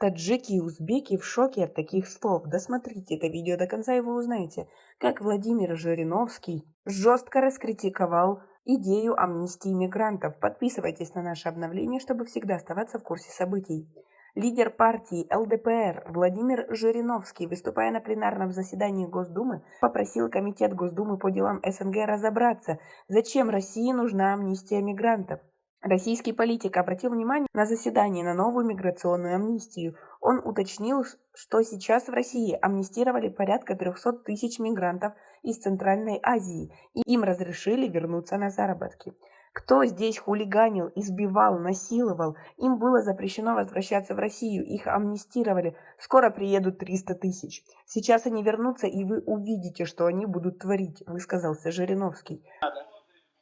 Таджики и узбеки в шоке от таких слов. Досмотрите это видео до конца, и вы узнаете, как Владимир Жириновский жестко раскритиковал идею амнистии мигрантов. Подписывайтесь на наше обновление, чтобы всегда оставаться в курсе событий. Лидер партии ЛДПР Владимир Жириновский, выступая на пленарном заседании Госдумы, попросил Комитет Госдумы по делам СНГ разобраться, зачем России нужна амнистия мигрантов. Российский политик обратил внимание на заседании на новую миграционную амнистию. Он уточнил, что сейчас в России амнистировали порядка 300 тысяч мигрантов из Центральной Азии, и им разрешили вернуться на заработки. Кто здесь хулиганил, избивал, насиловал? Им было запрещено возвращаться в Россию, их амнистировали. Скоро приедут 300 тысяч. Сейчас они вернутся, и вы увидите, что они будут творить, высказался Жириновский.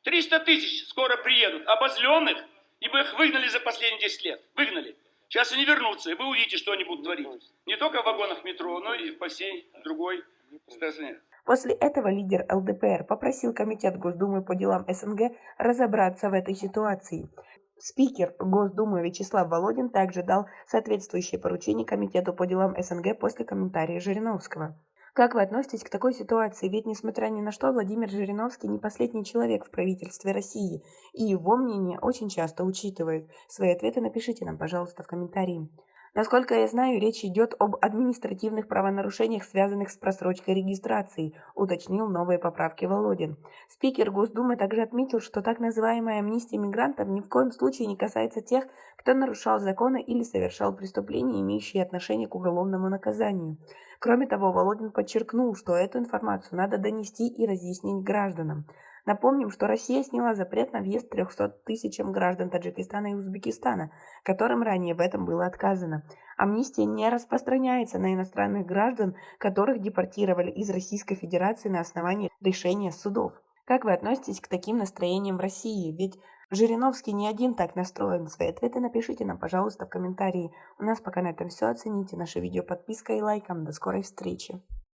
300 тысяч скоро приедут, обозленных, ибо их выгнали за последние 10 лет. Выгнали. Сейчас они вернутся, и вы увидите, что они будут творить. Не только в вагонах метро, но и по всей другой стране. После этого лидер ЛДПР попросил Комитет Госдумы по делам СНГ разобраться в этой ситуации. Спикер Госдумы Вячеслав Володин также дал соответствующее поручение Комитету по делам СНГ после комментария Жириновского. Как вы относитесь к такой ситуации? Ведь, несмотря ни на что, Владимир Жириновский не последний человек в правительстве России, и его мнение очень часто учитывают. Свои ответы напишите нам, пожалуйста, в комментарии. Насколько я знаю, речь идет об административных правонарушениях, связанных с просрочкой регистрации, уточнил новые поправки Володин. Спикер Госдумы также отметил, что так называемая амнистия мигрантов ни в коем случае не касается тех, кто нарушал законы или совершал преступления, имеющие отношение к уголовному наказанию. Кроме того, Володин подчеркнул, что эту информацию надо донести и разъяснить гражданам. Напомним, что Россия сняла запрет на въезд 300 тысячам граждан Таджикистана и Узбекистана, которым ранее в этом было отказано. Амнистия не распространяется на иностранных граждан, которых депортировали из Российской Федерации на основании решения судов. Как вы относитесь к таким настроениям в России? Ведь Жириновский не один так настроен. Свои ответы напишите нам, пожалуйста, в комментарии. У нас пока на этом все. Оцените наше видео подпиской и лайком. До скорой встречи.